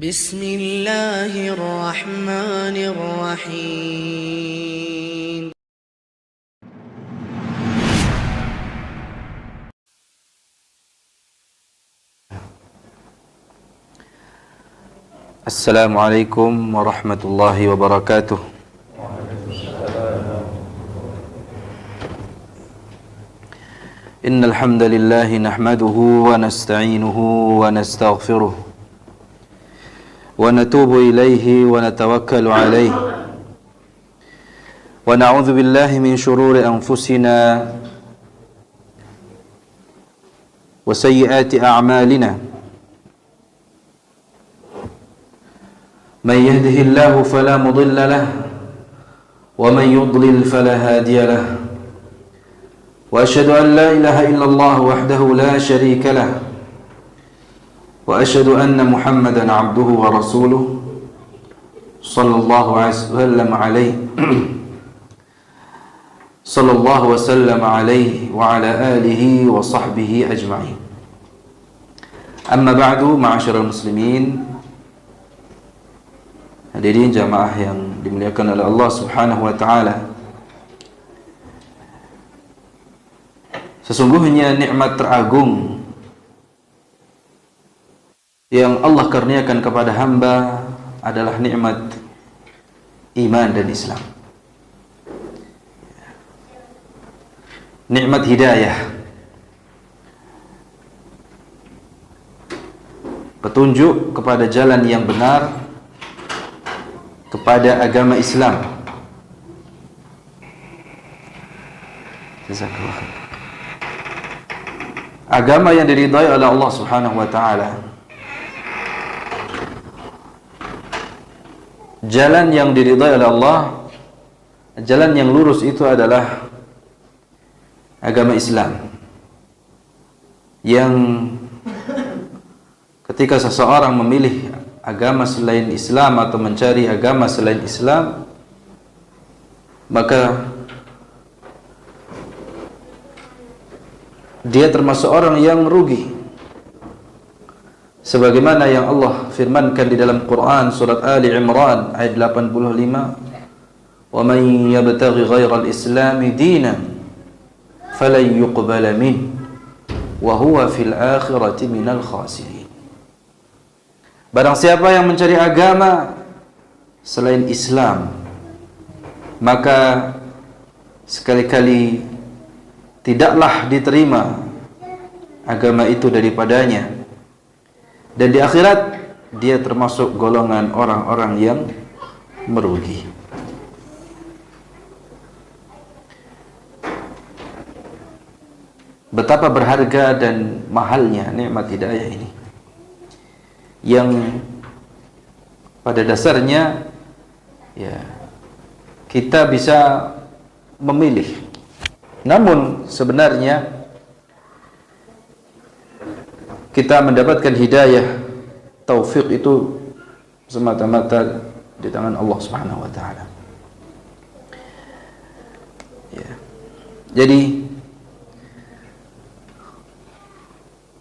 بسم الله الرحمن الرحيم. السلام عليكم ورحمة الله وبركاته. إن الحمد لله نحمده ونستعينه ونستغفره ونتوب إليه ونتوكل عليه ونعوذ بالله من شرور أنفسنا وسيئات أعمالنا. من يهده الله فلا مضل له ومن يضلل فلا هادي له وأشهد أن لا إله إلا الله وحده لا شريك له وأشهد أن محمدا عبده ورسوله صلى الله وسلم عليه وعلى آله وصحبه أجمعين. أما بعد معاشر المسلمين, hadirin jamaah yang dimuliakan oleh Allah Subhanahu wa taala. Sesungguhnya nikmat teragung yang Allah karuniakan kepada hamba adalah nikmat iman dan Islam. Nikmat hidayah, petunjuk kepada jalan yang benar, kepada agama Islam. Agama yang diridhai oleh Allah Subhanahu wa taala. Jalan yang diridhai oleh Allah, jalan yang lurus itu adalah agama Islam. Yang ketika seseorang memilih agama selain Islam atau mencari agama selain Islam, maka dia termasuk orang yang rugi. Sebagaimana yang Allah firmankan di dalam Quran surat Ali Imran ayat 85, "Wa man yabtaghi ghairal islami dinan falan yuqbala min wa huwa fil akhirati minal khasirin." Barang siapa yang mencari agama selain Islam, maka sekali-kali tidaklah diterima agama itu daripadanya, dan di akhirat dia termasuk golongan orang-orang yang merugi. Betapa berharga dan mahalnya nikmat hidayah ini, yang pada dasarnya ya kita bisa memilih. Namun sebenarnya kita mendapatkan hidayah, taufik itu semata-mata di tangan Allah Subhanahu wa taala. Ya. Jadi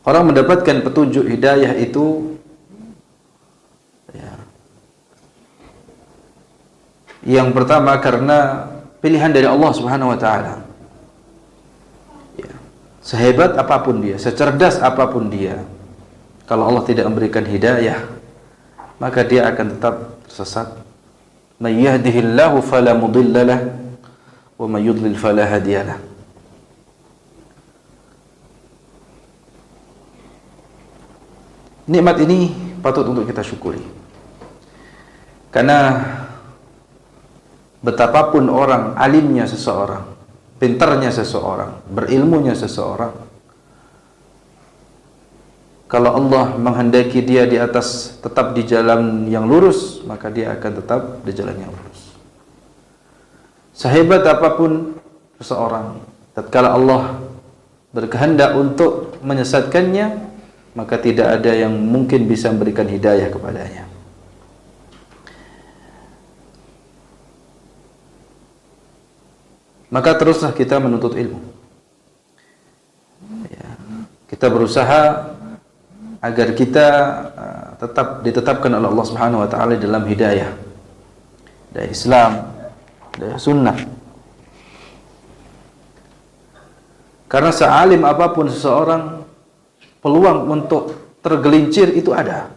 orang mendapatkan petunjuk hidayah itu ya, yang pertama karena pilihan dari Allah Subhanahu wa taala. Ya. Sehebat apapun dia, secerdas apapun dia, kalau Allah tidak memberikan hidayah, maka dia akan tetap tersesat. May yahdihillahu fala mudhillalah wa may yudlil fala hadiyalah. Nikmat ini patut untuk kita syukuri. Karena betapapun orang alimnya seseorang, pintarnya seseorang, berilmunya seseorang, kalau Allah menghendaki dia di atas tetap di jalan yang lurus, maka dia akan tetap di jalan yang lurus. Sehebat apapun seseorang, tatkala Allah berkehendak untuk menyesatkannya, maka tidak ada yang mungkin bisa memberikan hidayah kepadanya. Maka teruslah kita menuntut ilmu. Ya, kita berusaha agar kita tetap ditetapkan oleh Allah Subhanahu wa taala dalam hidayah dari Islam, dari sunnah. Karena sealim apapun seseorang, peluang untuk tergelincir itu ada.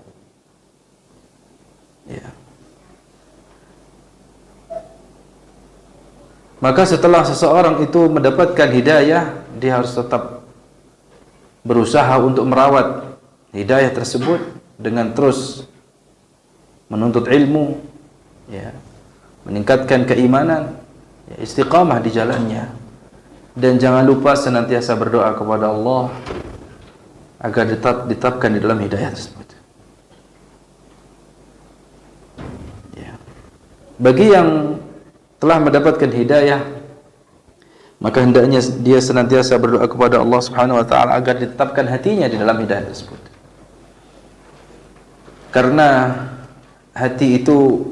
Ya. Maka setelah seseorang itu mendapatkan hidayah, dia harus tetap berusaha untuk merawat hidayah tersebut dengan terus menuntut ilmu, ya, meningkatkan keimanan, ya, istiqamah di jalannya. Dan jangan lupa senantiasa berdoa kepada Allah agar ditetapkan di dalam hidayah tersebut. Ya. Bagi yang telah mendapatkan hidayah, maka hendaknya dia senantiasa berdoa kepada Allah Subhanahu wa taala agar ditetapkan hatinya di dalam hidayah tersebut. Karena hati itu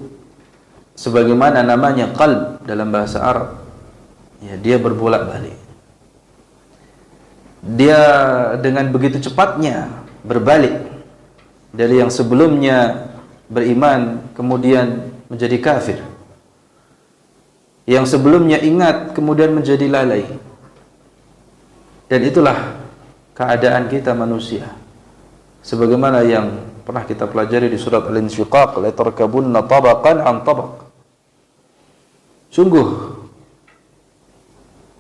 sebagaimana namanya qalb dalam bahasa Arab, ya, dia berbolak-balik. Dia dengan begitu cepatnya berbalik dari yang sebelumnya beriman kemudian menjadi kafir, yang sebelumnya ingat kemudian menjadi lalai. Dan itulah keadaan kita manusia, sebagaimana yang pernah kita pelajari di surat Al-Insyiqaq, la tarkabunna tabaqan an tabaq. Sungguh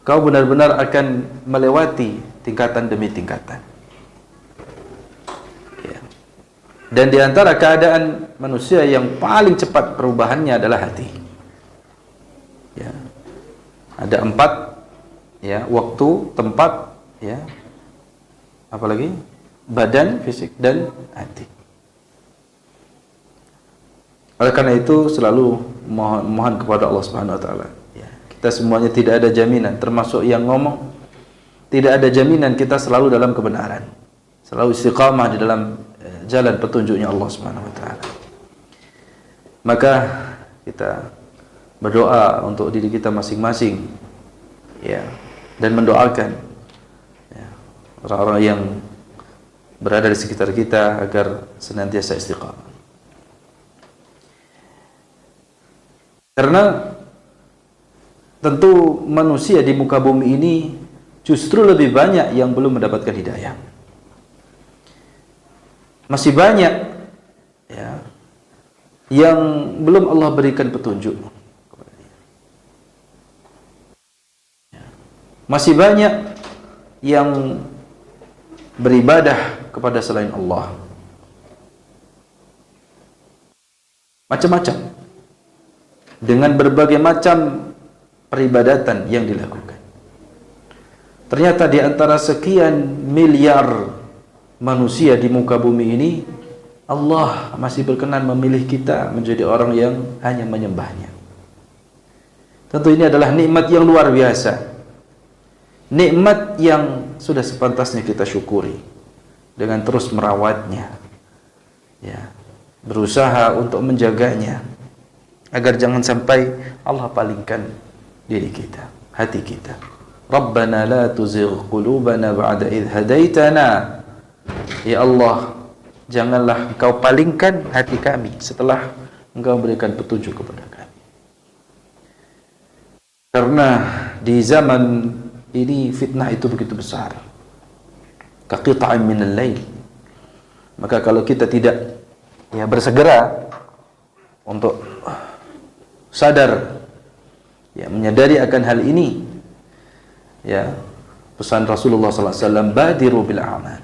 kau benar-benar akan melewati tingkatan demi tingkatan. Ya. Dan di antara keadaan manusia yang paling cepat perubahannya adalah hati. Ya. Ada 4, ya, waktu, tempat, ya, apalagi badan, fisik, dan hati. Oleh karena itu selalu mohon kepada Allah Subhanahu wa taala. Ya. Kita semuanya tidak ada jaminan, termasuk yang ngomong, tidak ada jaminan kita selalu dalam kebenaran, selalu istiqamah di dalam jalan petunjuknya Allah Subhanahu wa taala. Maka kita berdoa untuk diri kita masing-masing, ya, dan mendoakan, ya, orang-orang yang berada di sekitar kita agar senantiasa istiqamah. Karena tentu manusia di muka bumi ini justru lebih banyak yang belum mendapatkan hidayah. Masih banyak, ya, yang belum Allah berikan petunjuk. Masih banyak yang beribadah kepada selain Allah. Macam-macam, dengan berbagai macam peribadatan yang dilakukan. Ternyata di antara sekian miliar manusia di muka bumi ini, Allah masih berkenan memilih kita menjadi orang yang hanya menyembahnya. Tentu ini adalah nikmat yang luar biasa, nikmat yang sudah sepantasnya kita syukuri dengan terus merawatnya, ya, berusaha untuk menjaganya agar jangan sampai Allah palingkan diri kita, hati kita. Rabbana la tuzigh qulubana ba'da idh hadaitana. Ya Allah, janganlah Engkau palingkan hati kami setelah Engkau berikan petunjuk kepada kami. Karena di zaman ini fitnah itu begitu besar, kaqita'in minal lail. Maka kalau kita tidak, ya, bersegera untuk sadar, ya, menyadari akan hal ini, ya, pesan Rasulullah sallallahu alaihi wasallam, badiru bil a'mal,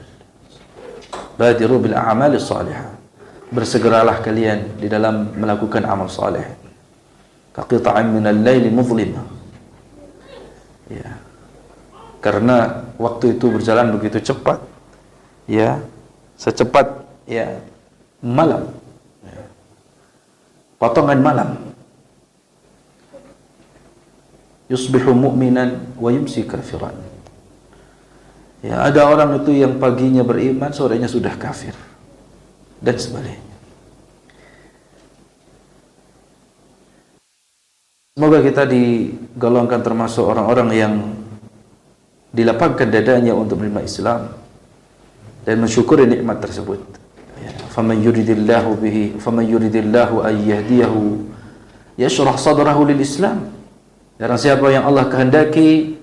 badiru bil a'mal salihah, bersegeralah kalian di dalam melakukan amal saleh. Kaqita'in minal laili muzlimah, ya, karena waktu itu berjalan begitu cepat, ya, secepat, ya, malam, ya, potongan malam. Yusbihu mu'minan wa yumsi kafiran. Ya, ada orang itu yang paginya beriman, sorenya sudah kafir, dan sebaliknya. Semoga kita digolongkan termasuk orang-orang yang dilapangkan dadanya untuk menerima Islam dan mensyukuri nikmat tersebut. Ya. faman yuridillahu an yahdiyahu yashrah sadrahu lil Islam. Barang siapa yang Allah kehendaki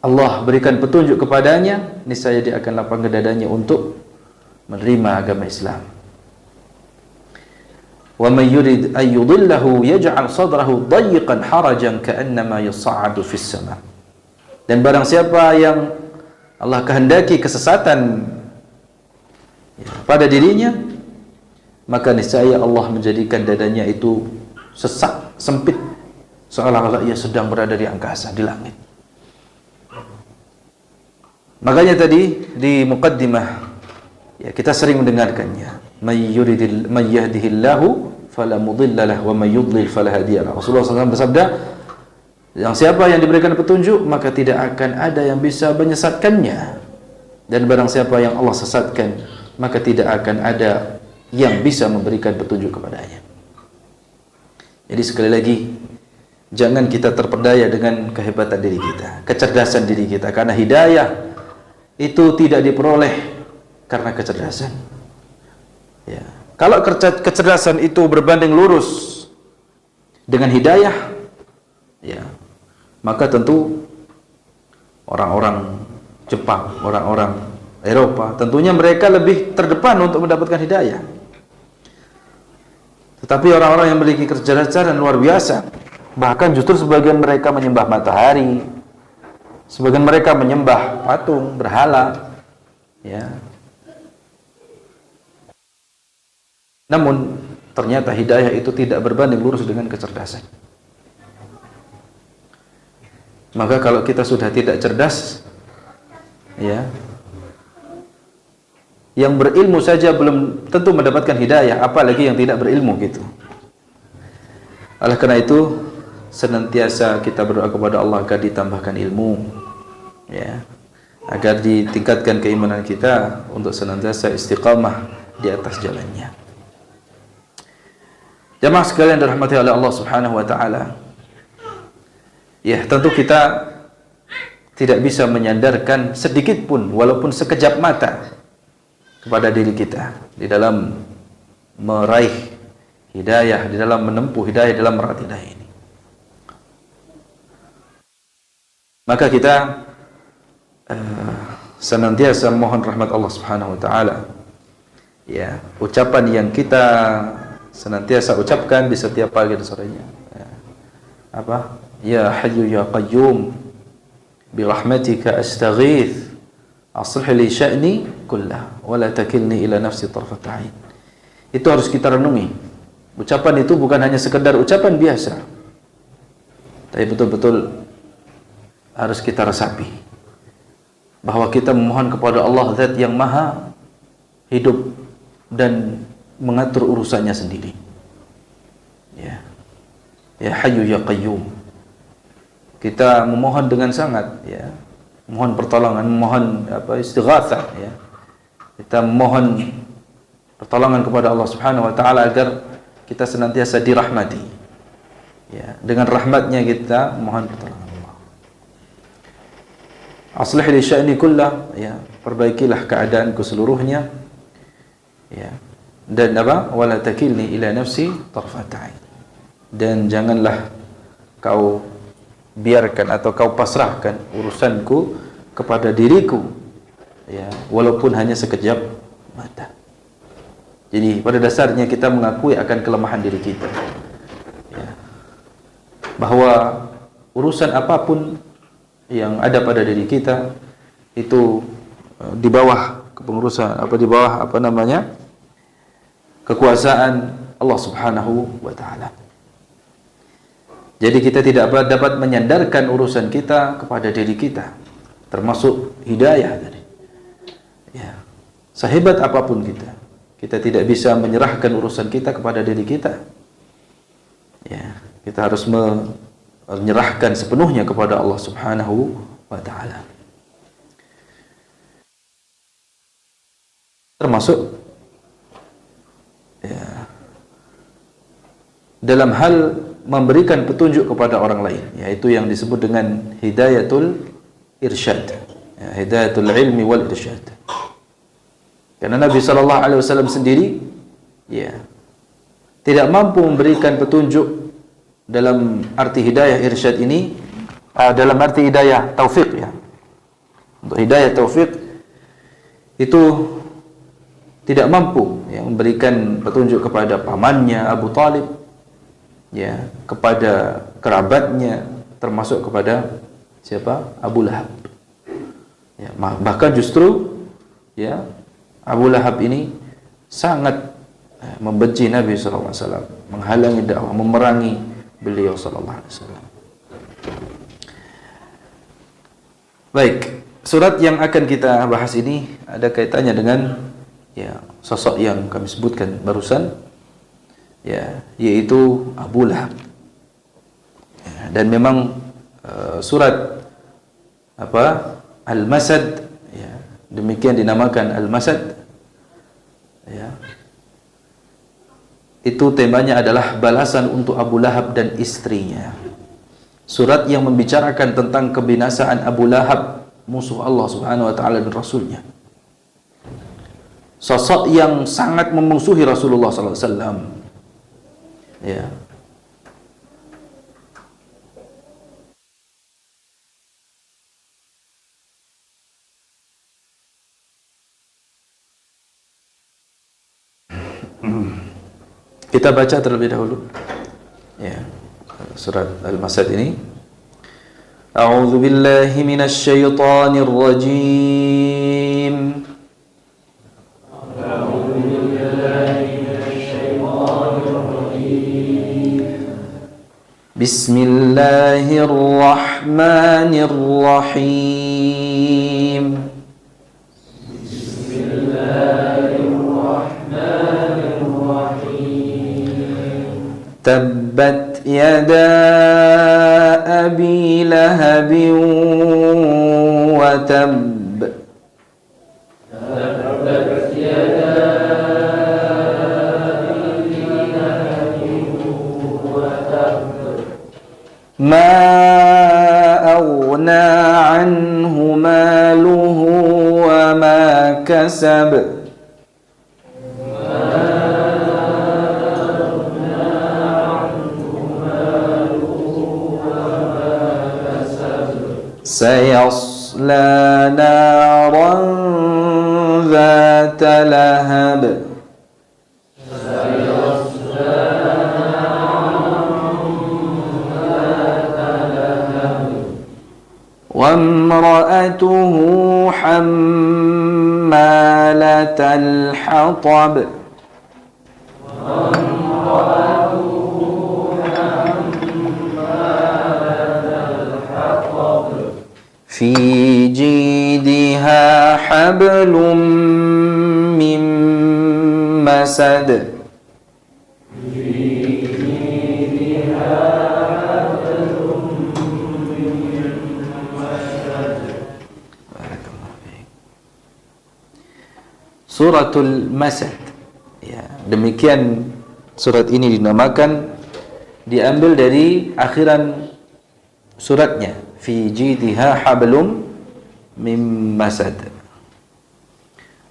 Allah berikan petunjuk kepadanya, niscaya dia akan lapangkan dadanya untuk menerima agama Islam. Wa may yurid an yudillahu yaj'al sadrahu dayyqan harajan ka'annama yas'adu fis sama. Dan barang siapa yang Allah kehendaki kesesatan pada dirinya, maka niscaya Allah menjadikan dadanya itu sesak, sempit, seolah-olah ia sedang berada di angkasa, di langit. Makanya tadi di muqaddimah ya, kita sering mendengarkannya, may yahdihillahu fala mudilla lahu wa may yudlil fala hadiya lahu. Rasulullah SAW bersabda, yang siapa yang diberikan petunjuk maka tidak akan ada yang bisa menyesatkannya, dan barang siapa yang Allah sesatkan maka tidak akan ada yang bisa memberikan petunjuk kepadanya. Jadi sekali lagi, jangan kita terpedaya dengan kehebatan diri kita, kecerdasan diri kita, karena hidayah itu tidak diperoleh karena kecerdasan. Ya. Kalau kecerdasan itu berbanding lurus dengan hidayah, ya, maka tentu orang-orang Jepang, orang-orang Eropa, tentunya mereka lebih terdepan untuk mendapatkan hidayah. Tetapi orang-orang yang memiliki kecerdasan luar biasa, bahkan justru sebagian mereka menyembah matahari, sebagian mereka menyembah patung, berhala, ya. Namun ternyata hidayah itu tidak berbanding lurus dengan kecerdasan. Maka kalau kita sudah tidak cerdas, ya, yang berilmu saja belum tentu mendapatkan hidayah, apalagi yang tidak berilmu gitu. Oleh karena itu, senantiasa kita berdoa kepada Allah agar ditambahkan ilmu, ya, agar ditingkatkan keimanan kita untuk senantiasa istiqamah di atas jalannya. Jamaah sekalian dirahmati oleh Allah Subhanahu wa taala. Ya, tentu kita tidak bisa menyandarkan sedikit pun walaupun sekejap mata kepada diri kita di dalam meraih hidayah, di dalam menempuh hidayah, dalam merawat hidayah ini. Maka kita senantiasa mohon rahmat Allah Subhanahu wa taala. Ya, ucapan yang kita senantiasa ucapkan di setiap pagi dan sorenya. Ya. Apa? Ya Hayyu ya Qayyum bi rahmatika astaghits aslih li sya'ni kullah wa la takilni ila nafsi tarfat 'ain. Itu harus kita renungi. Ucapan itu bukan hanya sekedar ucapan biasa, tapi betul-betul harus kita resapi bahwa kita memohon kepada Allah Zat yang Maha hidup dan mengatur urusannya sendiri. Ya, ya Hayyu ya Qayyum. Kita memohon dengan sangat, ya, mohon pertolongan, mohon istighatsah, ya. Kita mohon pertolongan kepada Allah Subhanahu wa taala agar kita senantiasa dirahmati. Ya, dengan rahmatnya kita mohon pertolongan Allah. Aslih li sya'ni kullah, ya, perbaikilah keadaanku seluruhnya. Ya. Dan apa? Wala takilni ila nafsi tarfat 'ain. Dan janganlah kau biarkan atau kau pasrahkan urusanku kepada diriku, ya, walaupun hanya sekejap mata. Jadi pada dasarnya kita mengakui akan kelemahan diri kita, ya, bahwa urusan apapun yang ada pada diri kita itu di bawah kepengurusan kekuasaan Allah Subhanahu wa taala. Jadi kita tidak dapat menyandarkan urusan kita kepada diri kita, termasuk hidayah tadi. Ya. Sehebat apapun kita tidak bisa menyerahkan urusan kita kepada diri kita. Ya, kita harus menyerahkan sepenuhnya kepada Allah Subhanahu wa taala. Termasuk, ya, dalam hal memberikan petunjuk kepada orang lain, yaitu yang disebut dengan hidayatul irsyad, ya, hidayatul ilmi wal irsyad. Karena Nabi sallallahu alaihi wasallam sendiri ya tidak mampu memberikan petunjuk dalam arti hidayah irsyad ini, dalam arti hidayah taufik ya. Untuk hidayah taufik itu tidak mampu ya, memberikan petunjuk kepada pamannya Abu Talib ya, kepada kerabatnya, termasuk kepada siapa? Abu Lahab. Ya, bahkan justru ya Abu Lahab ini sangat membenci Nabi sallallahu alaihi wasallam, menghalangi dakwah, memerangi beliau sallallahu alaihi wasallam. Baik, surat yang akan kita bahas ini ada kaitannya dengan ya sosok yang kami sebutkan barusan ya, yaitu Abu Lahab. Ya, dan memang surat apa? Al-Masad ya, demikian dinamakan Al-Masad ya. Itu temanya adalah balasan untuk Abu Lahab dan istrinya. Surat yang membicarakan tentang kebinasaan Abu Lahab, musuh Allah Subhanahu wa taala dan Rasulnya. Sosok yang sangat memusuhi Rasulullah sallallahu alaihi wasallam. Ya. Kita baca terlebih dahulu ya surat Al-Masad ini. A'udzu billahi minasy syaithanir rajim. A'udzu billahi minasy syaithanir rajim. Bismillahirrahmanirrahim. Tabbat yada abi lahabin wa tabb. Tabbat yada abi lahabin wa tabb. Ma aghna anhu maluhu wa ma kasab. سيصلى نارا ذات لهب وامرأته حمالة الحطب في جيدها حبل من مسد Suratul Masad ya, demikian surat ini dinamakan, diambil dari akhiran suratnya, fi jidha hablum mim masad.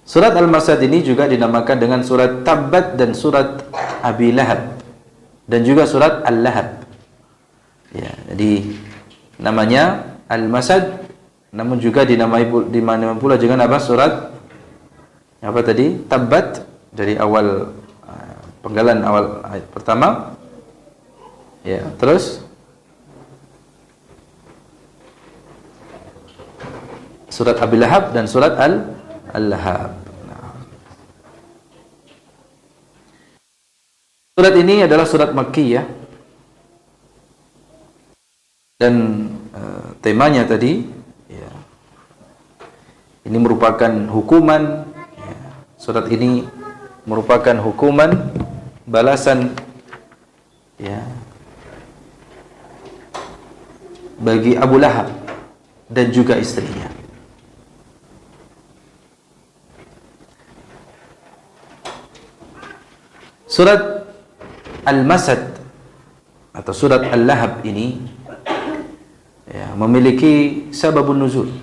Surat Al-Masad ini juga dinamakan dengan surat Tabbat dan surat Abi Lahab dan juga surat Al-Lahab. Ya, jadi namanya Al-Masad, namun juga dinamai pula dengan apa? Surat apa tadi? Tabbat, dari awal penggalan awal ayat pertama. Ya, terus surat Abi Lahab dan surat Al-Lahab. Nah. Surat ini adalah surat Makkiyah dan temanya tadi ya, ini merupakan hukuman ya, surat ini merupakan hukuman balasan ya bagi Abu Lahab dan juga istrinya. Surat Al-Masad atau surat Al-Lahab ini ya, memiliki sababun nuzul.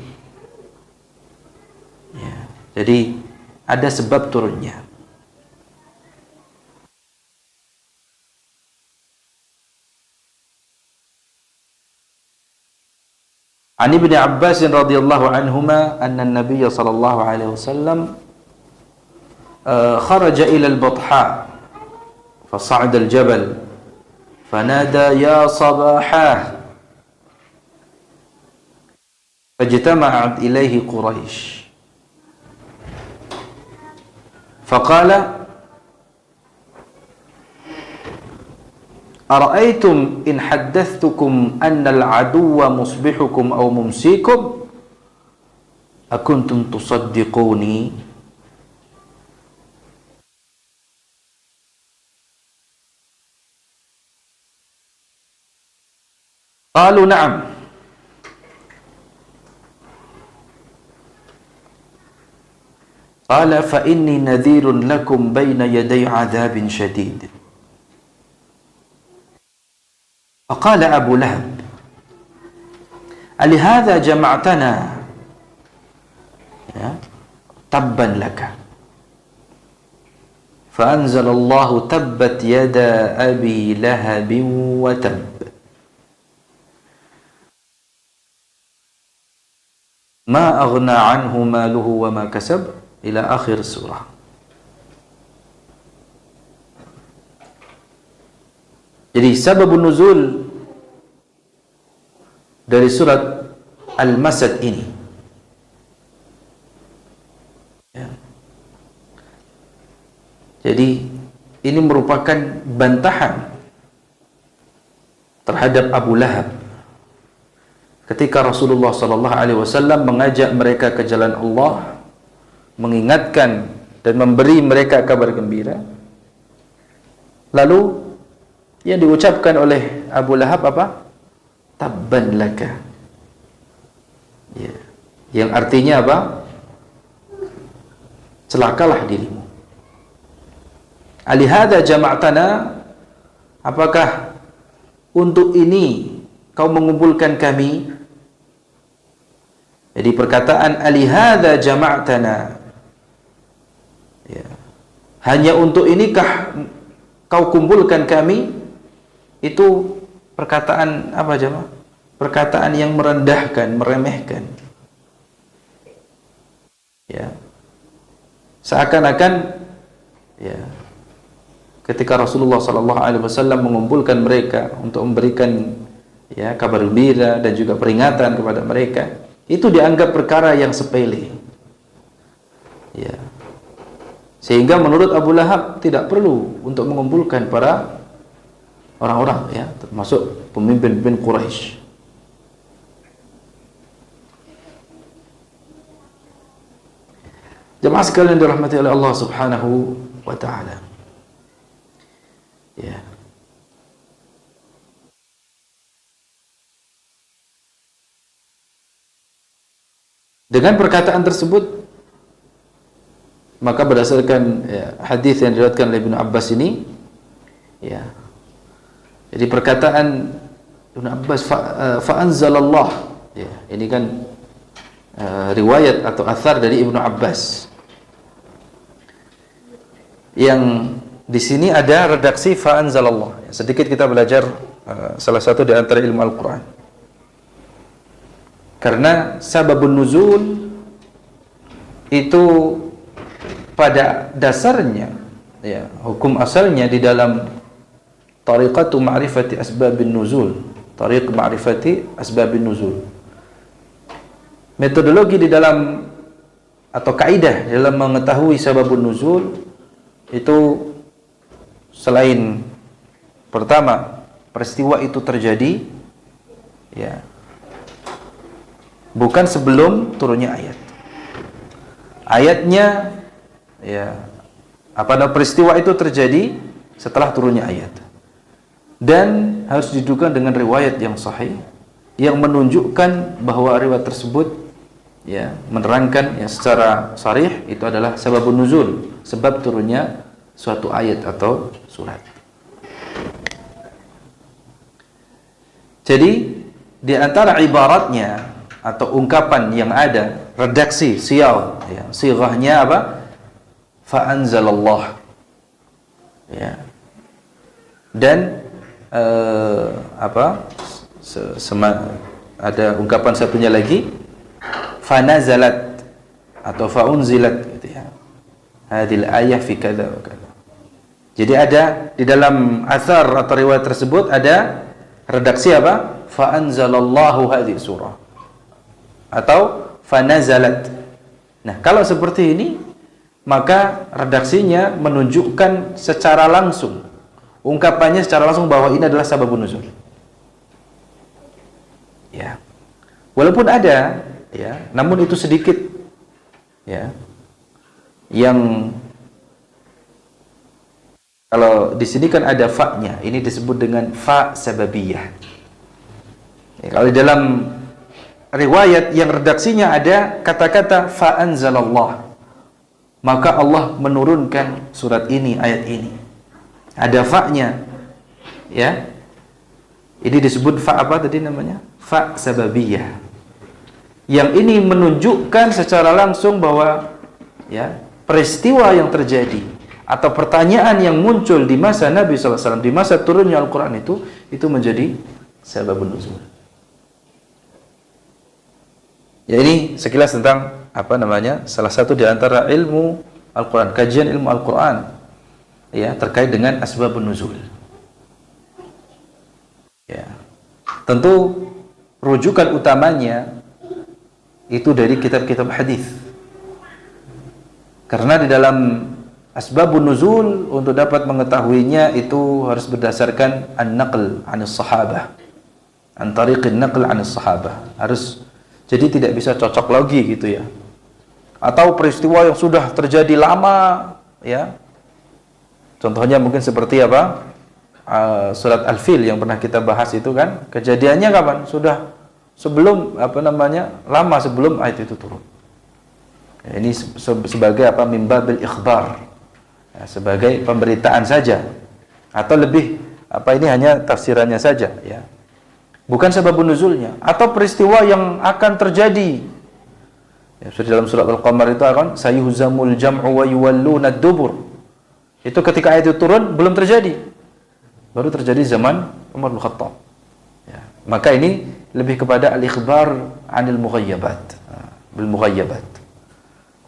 Ya, jadi ada sebab turunnya. An Ibnu Abbas radhiyallahu anhuma anna an-nabiy sallallahu alaihi wasallam kharaja ila al-Batha fasa'ada al-jabal fanada ya sabahah fajtama'at ilayhi Quraisy faqala ara'aytum in haddathtukum anna al-aduwwa musbihukum aw mumsikum akuntum tusaddiquni? Qalu na'am. Qala fa inni nadhirun lakum bayna yaday 'adzabin syadid. فقال أبو لهب ألهذا جمعتنا تبا لك فأنزل الله تبت يدا أبي لهب وتب ما أغنى عنه ماله وما كسب إلى آخر السورة. Jadi sababun nuzul dari surat Al-Masad ini ya. Jadi ini merupakan bantahan terhadap Abu Lahab ketika Rasulullah sallallahu alaihi wasallam mengajak mereka ke jalan Allah, mengingatkan dan memberi mereka kabar gembira. Lalu yang diucapkan oleh Abu Lahab apa? Tabban laka. Ya. Yang artinya apa? Celakalah dirimu. Alihada jama'tana, apakah untuk ini kau mengumpulkan kami? Jadi perkataan alihada jama'tana, ya, hanya untuk inikah kau kumpulkan kami? Itu perkataan apa jemaah? Perkataan yang merendahkan, meremehkan. Ya. Seakan-akan ya, ketika Rasulullah sallallahu alaihi wasallam mengumpulkan mereka untuk memberikan ya kabar gembira dan juga peringatan kepada mereka, itu dianggap perkara yang sepele. Ya. Sehingga menurut Abu Lahab tidak perlu untuk mengumpulkan para orang-orang ya, termasuk pemimpin-pemimpin Quraisy. Jemaah sekalian dirahmati oleh Allah Subhanahu wa taala. Ya. Dengan perkataan tersebut, maka berdasarkan ya, hadis yang diriwayatkan oleh Ibnu Abbas ini, ya. Jadi perkataan Ibnu Abbas fa anzalallah, ya, ini kan riwayat atau athar dari Ibnu Abbas. Yang di sini ada redaksi fa anzalallah. Sedikit kita belajar salah satu di antara ilmu Al-Qur'an. Karena sababun nuzul itu pada dasarnya ya, hukum asalnya di dalam tariqatu ma'rifati asbabin nuzul, tariq ma'rifati asbabin nuzul. Metodologi di dalam atau kaidah dalam mengetahui sababun nuzul itu selain pertama peristiwa itu terjadi ya bukan sebelum turunnya ayat. Ayatnya ya peristiwa itu terjadi setelah turunnya ayat. Dan harus diduga dengan riwayat yang sahih yang menunjukkan bahwa riwayat tersebut ya menerangkan yang secara sharih itu adalah sababun nuzul, sebab turunnya suatu ayat atau surat. Jadi di antara ibaratnya atau ungkapan yang ada, redaksi sial ya, sighahnya apa? fa anzalallah. Ya. Dan ada ungkapan satunya lagi, fa nazalat atau fa unzilat gitu ya. Hadil ayah fi kadza wa kadza. Jadi ada di dalam athar atau riwayat tersebut ada redaksi apa? Fa anzalallahu hadhihi surah atau fa nazalat. Nah, kalau seperti ini maka redaksinya menunjukkan secara langsung, ungkapannya secara langsung bahwa ini adalah sababun nuzul. Ya. Walaupun ada ya, namun itu sedikit ya. Yang kalau di sini kan ada fa-nya, ini disebut dengan fa sababiyah. Ya, kalau di dalam riwayat yang redaksinya ada kata-kata fa anzalallah, maka Allah menurunkan surat ini, ayat ini. Ada fa-nya. Ya. Ini disebut fa apa tadi namanya? Fa sababiyah. Yang ini menunjukkan secara langsung bahwa ya, peristiwa yang terjadi atau pertanyaan yang muncul di masa Nabi SAW, di masa turunnya Al-Quran itu menjadi sababun nuzul. Ya, ini sekilas tentang apa namanya, salah satu di antara ilmu Al-Quran, kajian ilmu Al-Quran ya, terkait dengan asbabun nuzul. Ya. Tentu rujukan utamanya itu dari kitab-kitab hadis. Karena di dalam asbabun nuzul untuk dapat mengetahuinya itu harus berdasarkan an-naql 'anis sahabah. An tariqin naql 'anis sahabah. Harus, jadi tidak bisa cocok logi gitu ya. Atau peristiwa yang sudah terjadi lama ya. Contohnya mungkin seperti apa? Surat Al-Fil yang pernah kita bahas itu kan, kejadiannya kapan? Sudah sebelum lama sebelum ayat itu turun. Ya, ini sebagai apa? Mimbabil ikhbar. Ya, sebagai pemberitaan saja. Atau lebih ini hanya tafsirannya saja ya. Bukan sebab nuzulnya atau peristiwa yang akan terjadi. Ya, dalam surat Al-Qamar itu akan sayuhzamul jam'u wa yuwalluna ad-dubur. Itu ketika ayat itu turun belum terjadi. Baru terjadi zaman Umar bin Khattab. Ya, maka ini lebih kepada al-ikhbar 'anil mughayyabat. Bil mughayyabat.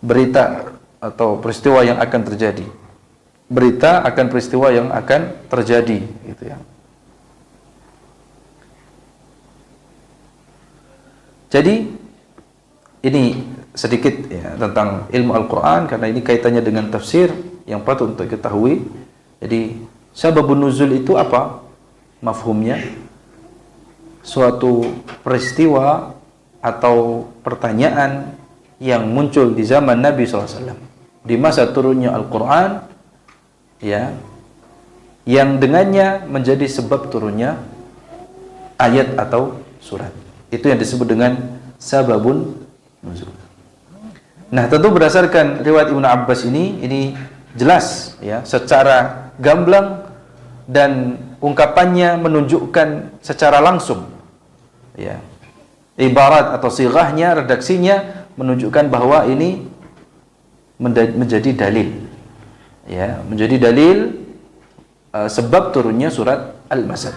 Berita atau peristiwa yang akan terjadi. Berita akan peristiwa yang akan terjadi gitu ya. Jadi ini sedikit ya tentang ilmu Al-Qur'an, karena ini kaitannya dengan tafsir yang patut untuk diketahui. Jadi sababun nuzul itu apa? Mafhumnya suatu peristiwa atau pertanyaan yang muncul di zaman Nabi SAW, di masa turunnya Al-Quran ya, yang dengannya menjadi sebab turunnya ayat atau surat. Itu yang disebut dengan sababun nuzul. Nah, tentu berdasarkan riwayat Ibnu Abbas ini jelas ya, secara gamblang dan ungkapannya menunjukkan secara langsung ya, ibarat atau sighahnya, redaksinya menunjukkan bahwa ini menjadi dalil ya, menjadi dalil sebab turunnya surat Al-Masad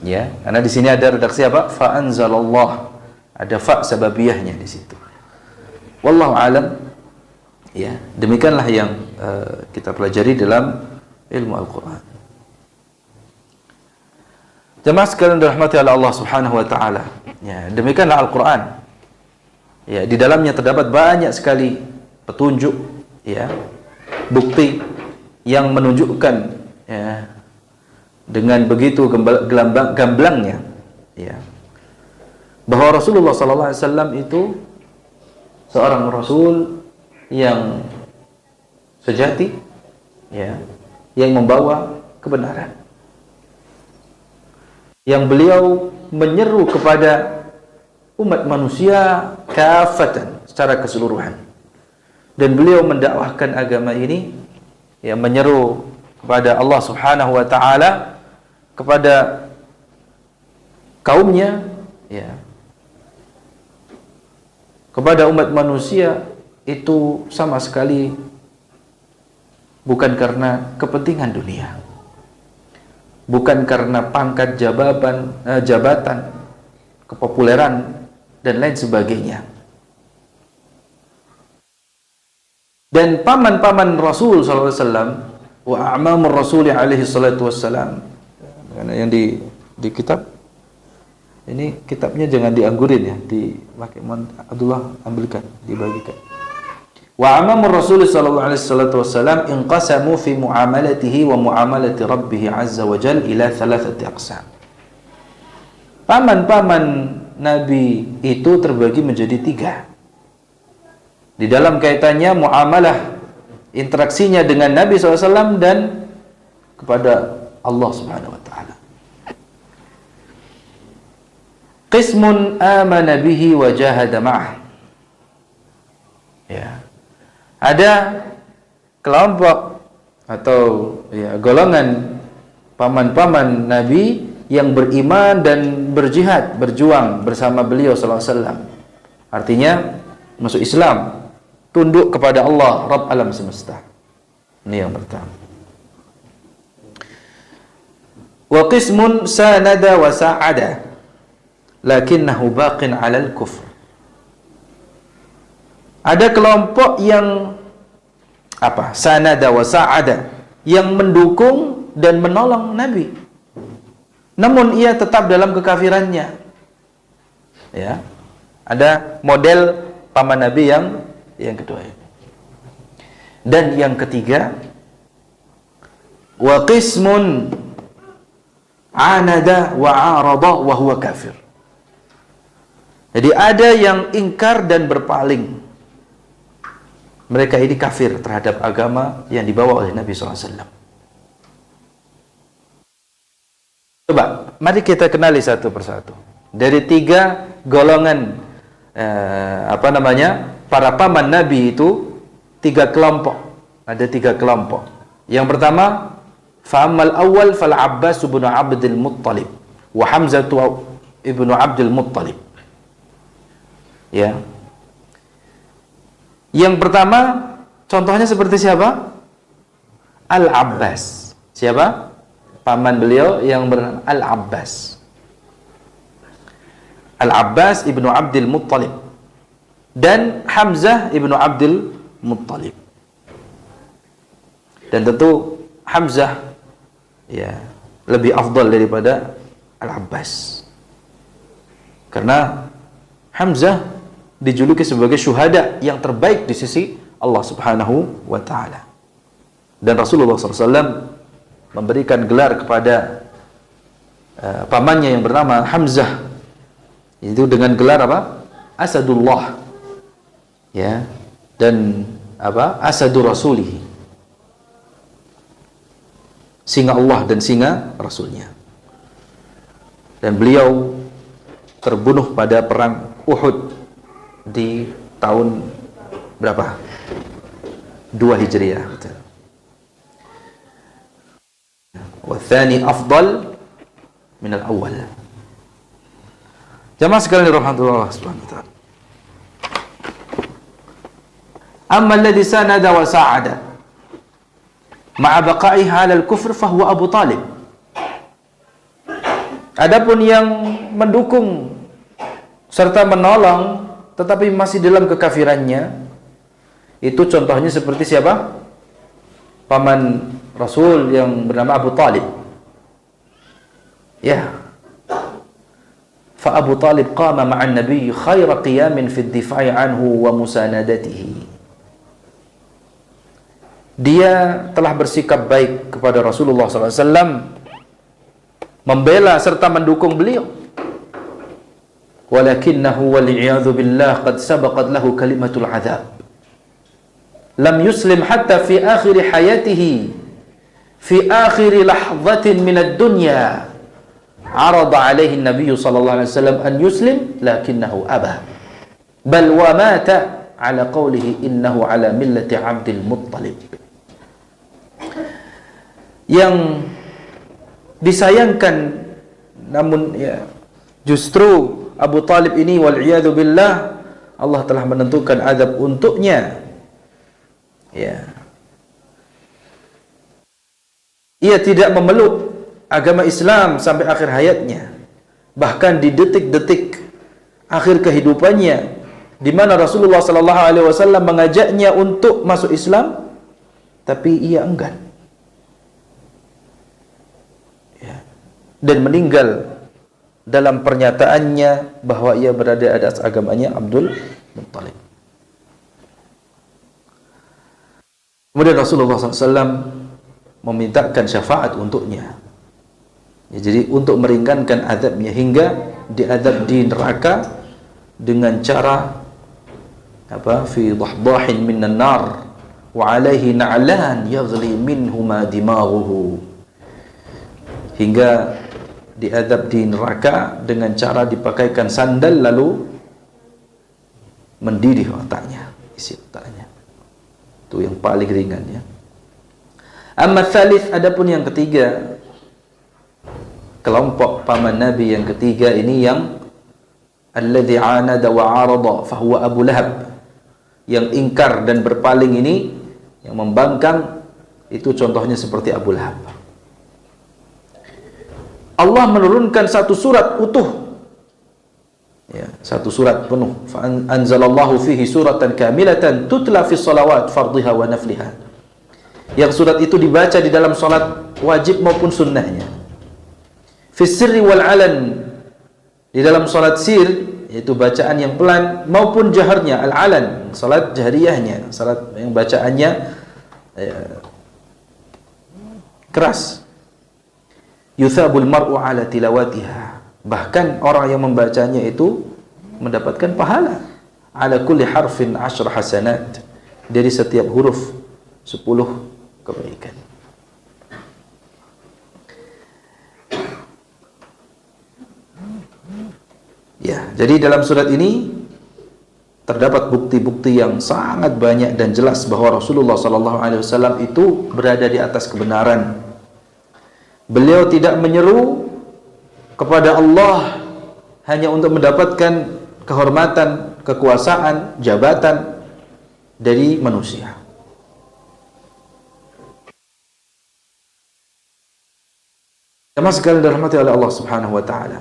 ya, karena di sini ada redaksi apa? Fa anzalallah, ada fa sababiyahnya di situ. Wallahu alam ya, demikianlah yang kita pelajari dalam ilmu Al-Quran. Jemaah sekalian dirahmati oleh Allah Subhanahu wa taala. Ya, demikianlah Al-Quran. Ya, di dalamnya terdapat banyak sekali petunjuk ya, bukti yang menunjukkan ya, dengan begitu gamblangnya ya, bahwa Rasulullah sallallahu alaihi wasallam itu seorang rasul yang sejati ya, yang membawa kebenaran, yang beliau menyeru kepada umat manusia kafatan, secara keseluruhan, dan beliau mendakwahkan agama ini ya, menyeru kepada Allah Subhanahu wa taala, kepada kaumnya ya, kepada umat manusia itu sama sekali bukan karena kepentingan dunia, bukan karena pangkat jabatan, kepopuleran dan lain sebagainya. Dan paman-paman Rasul sallallahu alaihi wasallam wa a'mamur Rasul alaihi salatu wassalam, karena yang di kitab ini, kitabnya jangan dianggurin ya, dipakai Abdullah, ambilkan, dibagikan. Wa amamur Rasul sallallahu alaihi wasallam inqasamu fi muamalatihi wa muamalati Rabbih azza wa jalla ila thalathati aqsam. Paman-paman Nabi itu terbagi menjadi 3. Di dalam kaitannya muamalah, interaksinya dengan Nabi SAW dan kepada Allah Subhanahu wa taala. Qismun amana bihi wa jahada ma'ah. Ya. Ada kelompok atau golongan paman-paman Nabi yang beriman dan berjihad, berjuang bersama beliau sallallahu alaihi wasallam. Artinya masuk Islam, tunduk kepada Allah Rabb alam semesta. Ini yang pertama. Wa qismun sanada wa sa'ada lakinnahu baqin 'alal kufr. Ada kelompok yang sanada wa sa'ada, yang mendukung dan menolong Nabi, namun ia tetap dalam kekafirannya. Ya. Ada model paman Nabi yang kedua ini. Dan yang ketiga, wa qismun anada wa arada wa huwa kafir. Jadi ada yang ingkar dan berpaling. Mereka ini kafir terhadap agama yang dibawa oleh Nabi SAW. Coba, mari kita kenali satu persatu. Dari 3 golongan, para paman Nabi itu 3 kelompok. Ada 3 kelompok. Yang pertama, fa'ammal awal fal Abbas ibn Abdul Muttalib wa Hamzah ibn Abdul Muttalib. Ya. Yang pertama, contohnya seperti siapa? Al-Abbas. Siapa? Paman beliau yang bernama Al-Abbas. Al-Abbas ibnu Abdul Muttalib dan Hamzah ibnu Abdul Muttalib. Dan tentu Hamzah lebih afdal daripada Al-Abbas, karena Hamzah dijuluki sebagai syuhada yang terbaik di sisi Allah Subhanahu wa taala. Dan Rasulullah SAW memberikan gelar kepada pamannya yang bernama Hamzah itu dengan gelar Asadullah. Ya. Dan Asadur Rasulih. Singa Allah dan singa Rasulnya. Dan beliau terbunuh pada perang Uhud di tahun berapa? 2 Hijriah. Wa tsani afdal min al-awwal. Jamaah sekalian rahmatullah subhanahu wa ta'ala. Amma alladhi sanada wa sa'ada ma'a baqa'ihi 'ala al-kufr fa huwa Abu Talib. Adapun yang mendukung serta menolong tetapi masih dalam kekafirannya, itu contohnya seperti siapa? Paman Rasul yang bernama Abu Talib. Ya. Fa Abu Talib qama ma'an Nabi khaira qiyamin fi ad-difa'i anhu wa musanadatihi. Dia telah bersikap baik kepada Rasulullah SAW, membela serta mendukung beliau. Walakinnahu wal'iyadhu billah qad sabaqat lahu kalimatul azab. Lam yuslim hatta fi akhir hayatihi, fi akhir lahzatin min ad-dunya. Arada alaihi an-nabiy sallallahu alaihi wasallam an yuslim lakinnahu aba. Bal wa mata ala qawlihi innahu ala millati Abdul Muttalib. Yang disayangkan, namun justru Abu Talib ini wal'iyadu billah, Allah telah menentukan azab untuknya. Ya. ia tidak memeluk agama Islam sampai akhir hayatnya, bahkan di detik-detik akhir kehidupannya, di mana Rasulullah sallallahu alaihi wasallam mengajaknya untuk masuk Islam, tapi ia enggan. Ya. Dan meninggal dalam pernyataannya bahwa ia berada di atas agamanya Abdul Muttalib. Kemudian Rasulullah SAW memintakan syafaat untuknya. Ya, jadi untuk meringankan azabnya hingga diazab di neraka dengan cara fi dhahdahin minan nar wa alaihi na'lan yaghli minhuma dimaghuhu, hingga diazab di neraka dengan cara dipakaikan sandal lalu mendidih otaknya, isi otaknya. Itu yang paling ringan ya. Amma tsalits, adapun yang ketiga, kelompok paman Nabi yang ketiga ini yang alladzi anada wa arada fahuwa Abu Lahab, yang ingkar dan berpaling ini, yang membangkang, itu contohnya seperti Abu Lahab. Allah menurunkan satu surat utuh, ya, satu surat penuh. Fa anzalallahu fihi suratan kamilatan tutla fi shalawat fardhiha wa nafliha. Yang surat itu dibaca di dalam salat wajib maupun sunnahnya. Fi sirri wal alan, di dalam salat sir, yaitu bacaan yang pelan, maupun jaharnya al-alan, salat jahriyahnya, salat yang bacaannya keras. Yuthabul mar'u ala tilawatiha, bahkan orang yang membacanya itu mendapatkan pahala. Ala kulli harfin 10 hasanat, dari setiap huruf 10 kebaikan. Ya, jadi dalam surat ini terdapat bukti-bukti yang sangat banyak dan jelas bahwa Rasulullah SAW itu berada di atas kebenaran. Beliau tidak menyeru kepada Allah hanya untuk mendapatkan kehormatan, kekuasaan, jabatan dari manusia. Jemaah sekalian dirahmati oleh Allah Subhanahu wa taala.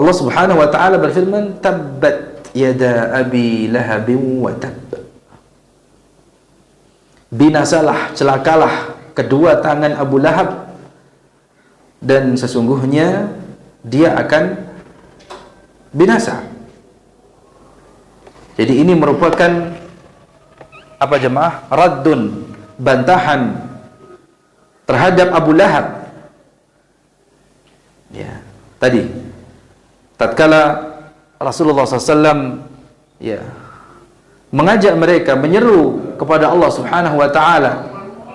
Allah Subhanahu wa taala berfirman, tabbat yada abi lahabin wa tabb. Binasalah, celakalah kedua tangan Abu Lahab, dan sesungguhnya dia akan binasa. Jadi ini merupakan apa jemaah? Raddun, bantahan terhadap Abu Lahab. Ya, tadi tatkala Rasulullah SAW mengajak mereka, menyeru kepada Allah Subhanahu wa taala,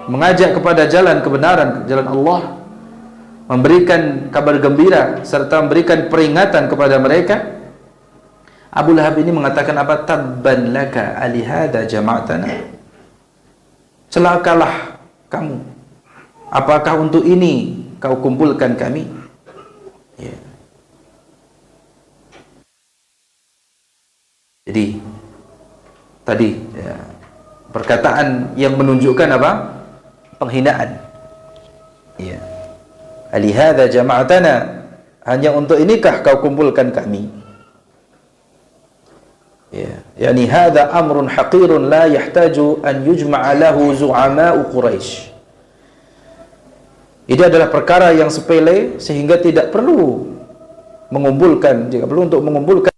mengajak kepada jalan kebenaran, jalan Allah, memberikan kabar gembira serta memberikan peringatan kepada mereka, Abu Lahab ini mengatakan apa? Tabban laka alihada jama'tana. Celakalah kamu, apakah untuk ini kau kumpulkan kami? Ya. Jadi tadi perkataan yang menunjukkan apa? Penghinaan. Ya. Alihada jama'atana, hanya untuk inikah kau kumpulkan kami? Ya, yani hadza amrun haqirun la yahtaju an yujma'a lahu zu'ama'u Quraisy. Ini adalah perkara yang sepele sehingga tidak perlu mengumpulkan, jika perlu untuk mengumpulkan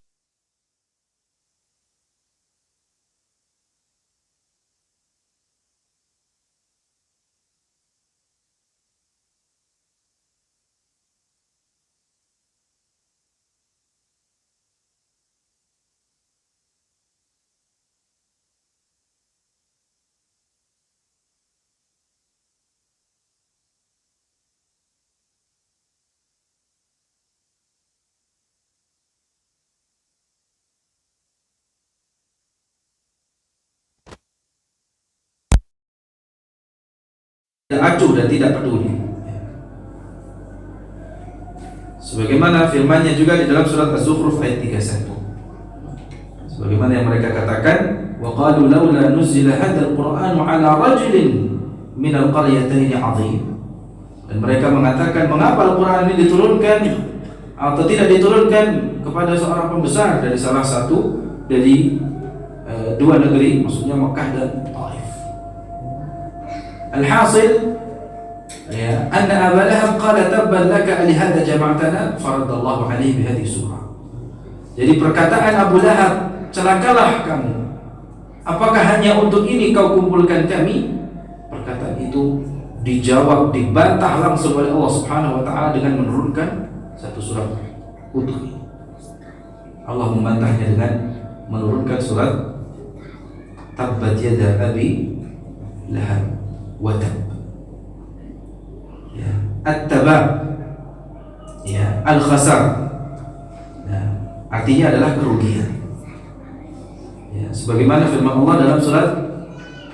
tidak acuh dan tidak peduli. Sebagaimana firman-Nya juga di dalam surat Az-Zukhruf ayat 31. Sebagaimana yang mereka katakan, wa qalu laula nuzila hadzal qur'anu ala rajulin minal qaryatayn 'azim. Dan mereka mengatakan, mengapa Al-Quran ini diturunkan atau tidak diturunkan kepada seorang pembesar dari salah satu dari dua negeri, maksudnya Mekah dan Taif. Alhasil, ya, anna Aba Lahab qala tabban laka alihada jama'tana faradallahu alaihi bihadhihi surah. Jadi perkataan Abu Lahab, celakalah kamu, apakah hanya untuk ini kau kumpulkan kami? Perkataan itu dijawab, dibantah langsung oleh Allah Subhanahu wa taala dengan menurunkan satu surat utuh. Allah membantahnya dengan menurunkan surat Tabbat yada Abi Lahab wa tab. Ya, at-taba, ya, al-khasar. Ya, artinya adalah kerugian. Ya, sebagaimana firman Allah dalam surat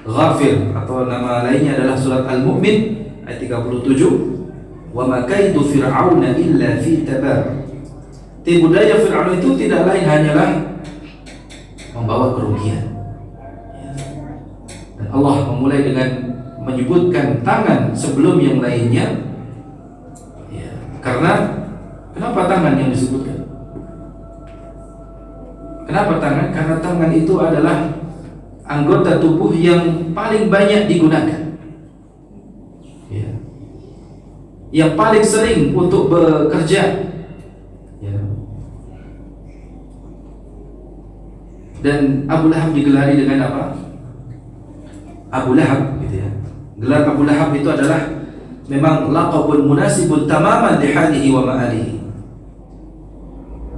Ghafir, atau nama lainnya adalah surat Al-Mu'min ayat 37, wa ma kaidu fir'auna illa fi tabab. Tipu daya Fir'aun itu tidak lain hanyalah membawa kerugian. Dan Allah memulai dengan menyebutkan tangan sebelum yang lainnya. Ya, karena kenapa tangan yang disebutkan? Kenapa tangan? Karena tangan itu adalah anggota tubuh yang paling banyak digunakan, ya, yang paling sering untuk bekerja, ya. Dan Abu Lahab digelari dengan apa? Abu Lahab, gitu ya. Gelar Abu Lahab itu adalah memang laqabun munasibun tamaman li halihi wa ma'alihi.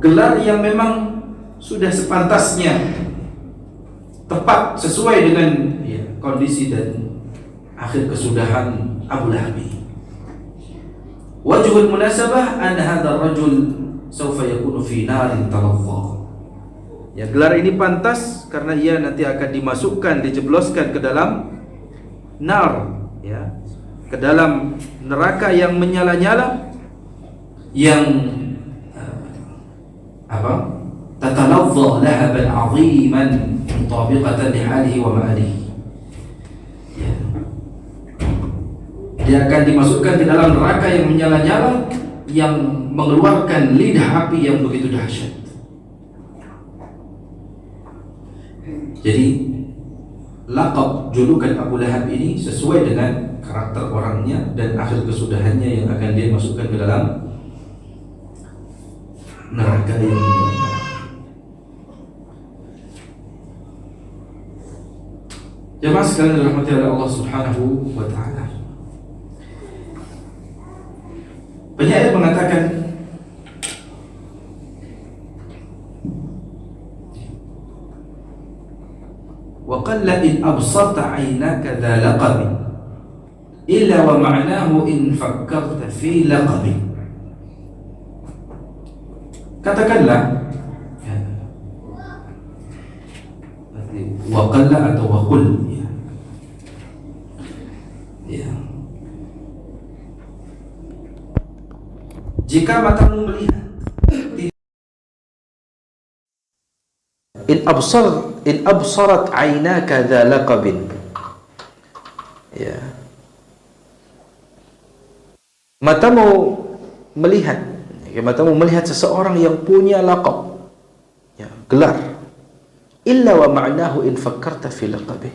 Gelar yang memang sudah sepantasnya, tepat sesuai dengan, ya, kondisi dan akhir kesudahan Abu Lahab. Wajhul munasabah anna hadzal rajul sawfa yakunu fi narin talazza. Ya, gelar ini pantas karena ia nanti akan dimasukkan, dijebloskan ke dalam nar, ya, ke dalam neraka yang menyala-nyala, yang apa? Tatalazza lahaban 'aziman mutabiqatan li halihi wa ma'alihi. Ya. Dia akan dimasukkan di dalam neraka yang menyala-nyala, yang mengeluarkan lidah api yang begitu dahsyat. Jadi laqab julukan Abu Lahab ini sesuai dengan karakter orangnya dan akhir kesudahannya yang akan dia masukkan ke dalam neraka yang menyala-nyala. Jemaah sekalian dirahmati oleh Allah Subhanahu wa taala. Penyair mengatakan, wa qalla in absarta 'aynaka dha laqab illa wa ma'nahu in fakkarta fi laqab. Katakanlah, wa qalla atau wa qul, ya. Ya. Jika matamu melihat, in absarat 'ainaka dha laqabin, ya, matamu melihat, ya, matamu melihat seseorang yang punya laqab, ya, gelar, illa wa ma'nahu in fakkarta fi laqabih,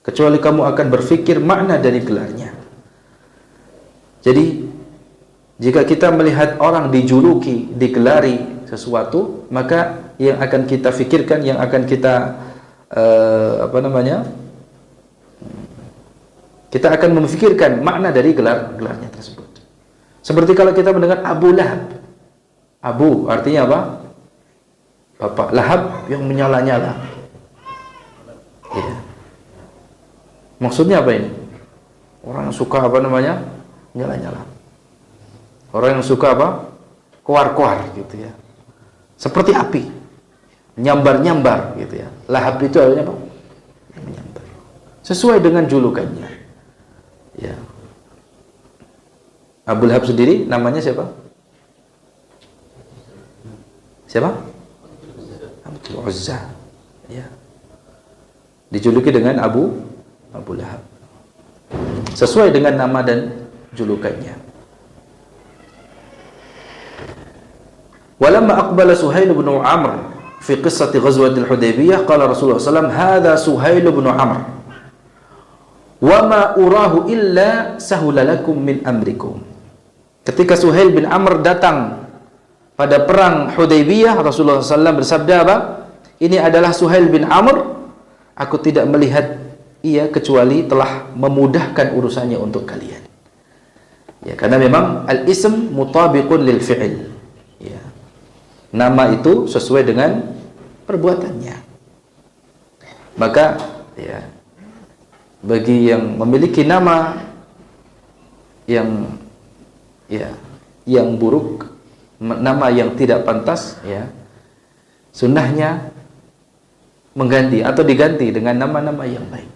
kecuali kamu akan berfikir makna dari gelarnya. Jadi jika kita melihat orang dijuluki, digelari sesuatu, maka yang akan kita fikirkan, yang akan kita kita akan memikirkan makna dari gelarnya tersebut. Seperti kalau kita mendengar Abu Lahab. Abu artinya apa? Bapak. Lahab yang menyala-nyala. Ya. Maksudnya apa ini? Orang yang suka nyala-nyala. Orang yang suka kuar-kuar gitu ya. Seperti api. Nyambar-nyambar gitu ya. Lahab itu artinya apa? Menyambar. Sesuai dengan julukannya. Ya. Abu Lahab sendiri namanya siapa? Siapa? Abdul Uzza. Ya. Dijuluki dengan Abu Lahab. sesuai dengan nama dan julukannya. Walamma aqbala Suhail bin Amr fi qissati ghazwatil Hudaybiyah qala Rasulullah sallallahu alaihi wasallam hadza Suhail bin Amr wa ma urahu illa sahula lakum min amrikum. Ketika Suhail bin Amr datang pada perang Hudaybiyah, Rasulullah SAW bersabda apa? Ini adalah Suhail bin Amr, aku tidak melihat ia kecuali telah memudahkan urusannya untuk kalian. Ya, karena memang al-ism mutabiqun lil fi'il. Ya. Nama itu sesuai dengan perbuatannya. Maka ya, bagi yang memiliki nama yang buruk, nama yang tidak pantas, ya, sunnahnya mengganti atau diganti dengan nama-nama yang baik.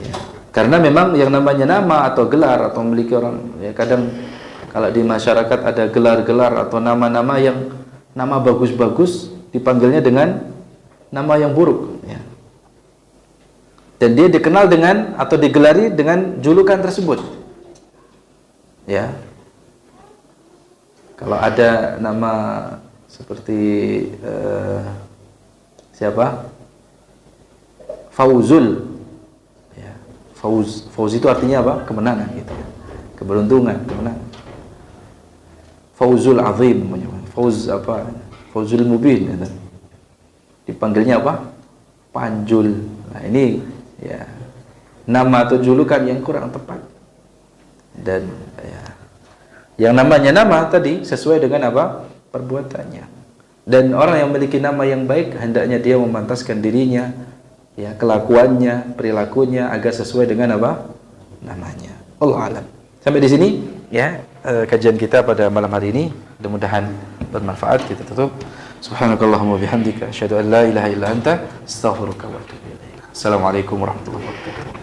Ya. Karena memang yang namanya nama atau gelar atau memiliki orang, ya, kadang kalau di masyarakat ada gelar-gelar atau nama-nama yang nama bagus-bagus dipanggilnya dengan nama yang buruk, ya. Dan dia dikenal dengan atau digelari dengan julukan tersebut. Ya. Kalau ada nama seperti siapa? Fauzul. Ya. Fauz itu artinya apa? Kemenangan gitu. Keberuntungan, kemenangan. Fauzul Azim, Fauz apa? Fauzul Mubin gitu. Dipanggilnya apa? Panjul. Nah, ini ya nama atau julukan yang kurang tepat. Dan ya, yang namanya nama tadi sesuai dengan apa? Perbuatannya. Dan orang yang memiliki nama yang baik hendaknya dia memantaskan dirinya, ya, kelakuannya, perilakunya agar sesuai dengan apa? Namanya. Wallahu a'lam. Sampai di sini ya kajian kita pada malam hari ini. Mudah-mudahan bermanfaat. Kita tutup. Subhanakallahumma bihamdika asyhadu an la ilaha illa anta astaghfiruka wa atubu ilaik. Assalamualaikum warahmatullahi wabarakatuh.